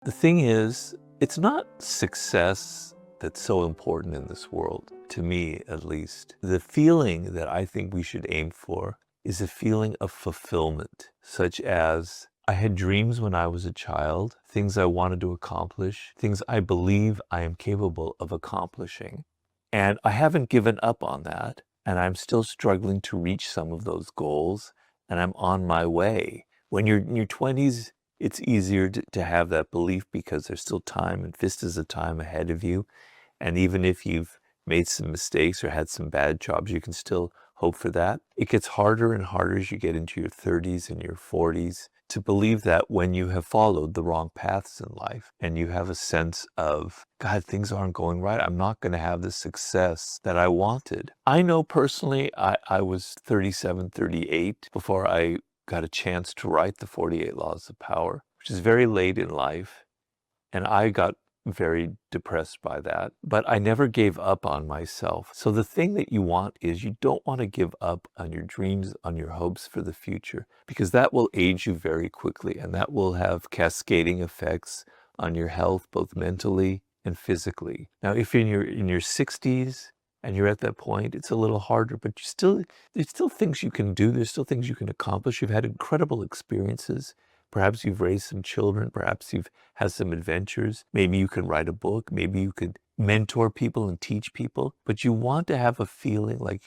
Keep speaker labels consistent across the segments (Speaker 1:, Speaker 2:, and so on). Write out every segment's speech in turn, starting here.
Speaker 1: The thing is, it's not success that's so important in this world, to me at least. The feeling that I think we should aim for is a feeling of fulfillment, such as I had dreams when I was a child, things I wanted to accomplish, things I believe I am capable of accomplishing. And I haven't given up on that, and I'm still struggling to reach some of those goals, and I'm on my way. When you're in your 20s, it's easier to have that belief because there's still time and vistas of time ahead of you. And even if you've made some mistakes or had some bad jobs, you can still hope for that. It gets harder and harder as you get into your 30s and your 40s to believe that when you have followed the wrong paths in life and you have a sense of, God, things aren't going right, I'm not going to have the success that I wanted. I know personally, I was 37, 38 before I got a chance to write the 48 Laws of Power, which is very late in life. And I got very depressed by that, but I never gave up on myself. So the thing that you want is you don't want to give up on your dreams, on your hopes for the future, because that will age you very quickly and that will have cascading effects on your health, both mentally and physically. Now, if you're in your 60s and you're at that point, it's a little harder, but there's still things you can do. There's still things you can accomplish. You've had incredible experiences. Perhaps you've raised some children. Perhaps you've had some adventures. Maybe you can write a book. Maybe you could mentor people and teach people. But you want to have a feeling like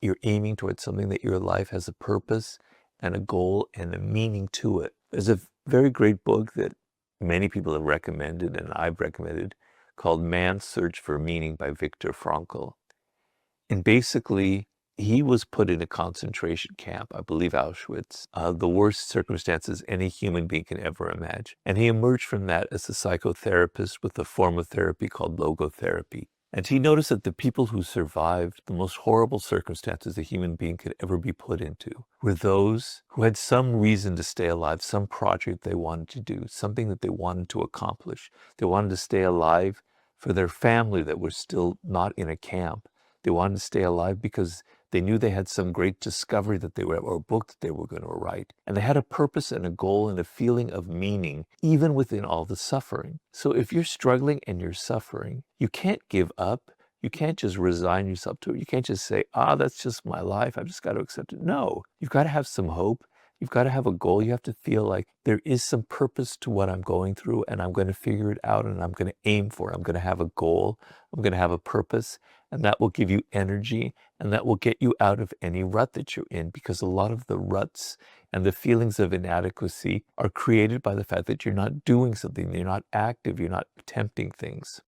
Speaker 1: you're aiming towards something, that your life has a purpose and a goal and a meaning to it. There's a very great book that many people have recommended and I've recommended called Man's Search for Meaning by Victor Frankl. And basically, he was put in a concentration camp, I believe Auschwitz, the worst circumstances any human being can ever imagine. And he emerged from that as a psychotherapist with a form of therapy called logotherapy. And he noticed that the people who survived the most horrible circumstances a human being could ever be put into were those who had some reason to stay alive, some project they wanted to do, something that they wanted to accomplish. They wanted to stay alive for their family that was still not in a camp. They wanted to stay alive because they knew they had some great discovery that they were, or a book that they were going to write. And they had a purpose and a goal and a feeling of meaning, even within all the suffering. So if you're struggling and you're suffering, you can't give up. You can't just resign yourself to it. You can't just say, that's just my life. I've just got to accept it. No, you've got to have some hope. You've got to have a goal. You have to feel like there is some purpose to what I'm going through, and I'm going to figure it out, and I'm going to aim for it. I'm going to have a goal. I'm going to have a purpose, and that will give you energy, and that will get you out of any rut that you're in, because a lot of the ruts and the feelings of inadequacy are created by the fact that you're not doing something, you're not active, you're not attempting things.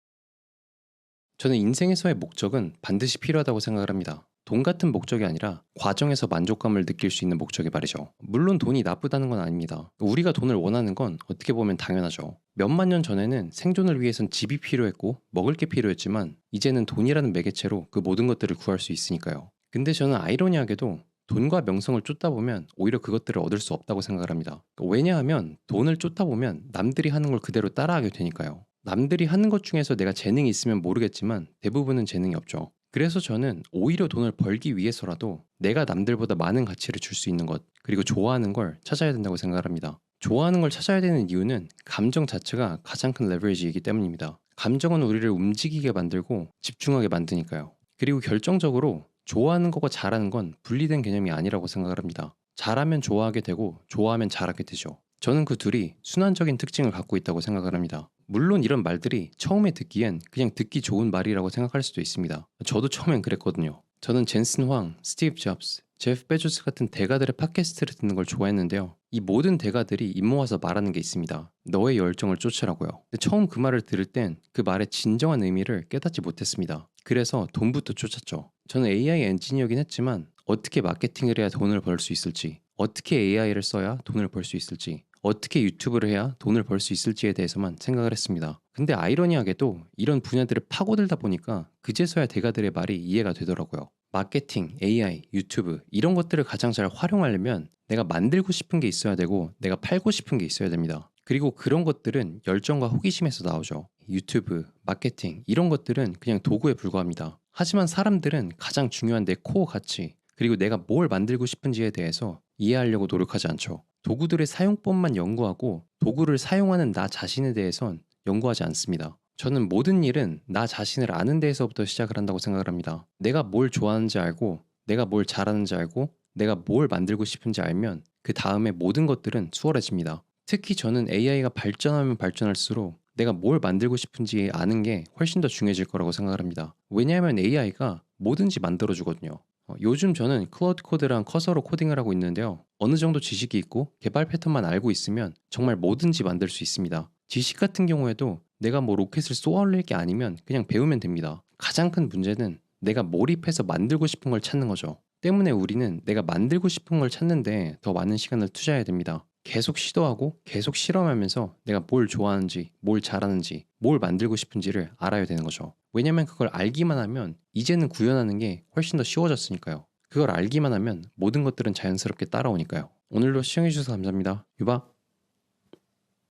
Speaker 2: 저는 인생에서의 목적은 반드시 필요하다고 생각을 합니다. 돈 같은 목적이 아니라 과정에서 만족감을 느낄 수 있는 목적이 말이죠. 물론 돈이 나쁘다는 건 아닙니다. 우리가 돈을 원하는 건 어떻게 보면 당연하죠. 몇만 년 전에는 생존을 위해선 집이 필요했고 먹을 게 필요했지만 이제는 돈이라는 매개체로 그 모든 것들을 구할 수 있으니까요. 근데 저는 아이러니하게도 돈과 명성을 쫓다 보면 오히려 그것들을 얻을 수 없다고 생각을 합니다. 왜냐하면 돈을 쫓다 보면 남들이 하는 걸 그대로 따라하게 되니까요. 남들이 하는 것 중에서 내가 재능이 있으면 모르겠지만 대부분은 재능이 없죠. 그래서 저는 오히려 돈을 벌기 위해서라도 내가 남들보다 많은 가치를 줄 수 있는 것, 그리고 좋아하는 걸 찾아야 된다고 생각을 합니다. 좋아하는 걸 찾아야 되는 이유는 감정 자체가 가장 큰 레버리지이기 때문입니다. 감정은 우리를 움직이게 만들고 집중하게 만드니까요. 그리고 결정적으로 좋아하는 것과 잘하는 건 분리된 개념이 아니라고 생각을 합니다. 잘하면 좋아하게 되고 좋아하면 잘하게 되죠. 저는 그 둘이 순환적인 특징을 갖고 있다고 생각을 합니다. 물론 이런 말들이 처음에 듣기엔 그냥 듣기 좋은 말이라고 생각할 수도 있습니다. 저도 처음엔 그랬거든요. 저는 젠슨 황, 스티브 잡스, 제프 베조스 같은 대가들의 팟캐스트를 듣는 걸 좋아했는데요. 이 모든 대가들이 입 모아서 말하는 게 있습니다. 너의 열정을 쫓으라고요. 근데 처음 그 말을 들을 땐 그 말의 진정한 의미를 깨닫지 못했습니다. 그래서 돈부터 쫓았죠. 저는 AI 엔지니어긴 했지만 어떻게 마케팅을 해야 돈을 벌 수 있을지, 어떻게 AI를 써야 돈을 벌 수 있을지, 어떻게 유튜브를 해야 돈을 벌 수 있을지에 대해서만 생각을 했습니다. 근데 아이러니하게도 이런 분야들을 파고들다 보니까 그제서야 대가들의 말이 이해가 되더라고요. 마케팅, AI, 유튜브 이런 것들을 가장 잘 활용하려면 내가 만들고 싶은 게 있어야 되고 내가 팔고 싶은 게 있어야 됩니다. 그리고 그런 것들은 열정과 호기심에서 나오죠. 유튜브, 마케팅 이런 것들은 그냥 도구에 불과합니다. 하지만 사람들은 가장 중요한 내 코어 가치, 그리고 내가 뭘 만들고 싶은지에 대해서 이해하려고 노력하지 않죠. 도구들의 사용법만 연구하고 도구를 사용하는 나 자신에 대해선 연구하지 않습니다. 저는 모든 일은 나 자신을 아는 데에서부터 시작을 한다고 생각을 합니다. 내가 뭘 좋아하는지 알고, 내가 뭘 잘하는지 알고, 내가 뭘 만들고 싶은지 알면 그 다음에 모든 것들은 수월해집니다. 특히 저는 AI가 발전하면 발전할수록 내가 뭘 만들고 싶은지 아는 게 훨씬 더 중요해질 거라고 생각을 합니다. 왜냐하면 AI가 뭐든지 만들어주거든요. 요즘 저는 클로드 코드랑 커서로 코딩을 하고 있는데요. 어느 정도 지식이 있고 개발 패턴만 알고 있으면 정말 뭐든지 만들 수 있습니다. 지식 같은 경우에도 내가 뭐 로켓을 쏘아 올릴 게 아니면 그냥 배우면 됩니다. 가장 큰 문제는 내가 몰입해서 만들고 싶은 걸 찾는 거죠. 때문에 우리는 내가 만들고 싶은 걸 찾는데 더 많은 시간을 투자해야 됩니다. 계속 시도하고 계속 실험하면서 내가 뭘 좋아하는지, 뭘 잘하는지, 뭘 만들고 싶은지를 알아야 되는 거죠. 왜냐면 그걸 알기만 하면 이제는 구현하는 게 훨씬 더 쉬워졌으니까요. 그걸 알기만 하면 모든 것들은 자연스럽게 따라오니까요. 오늘도 시청해주셔서 감사합니다. 유바.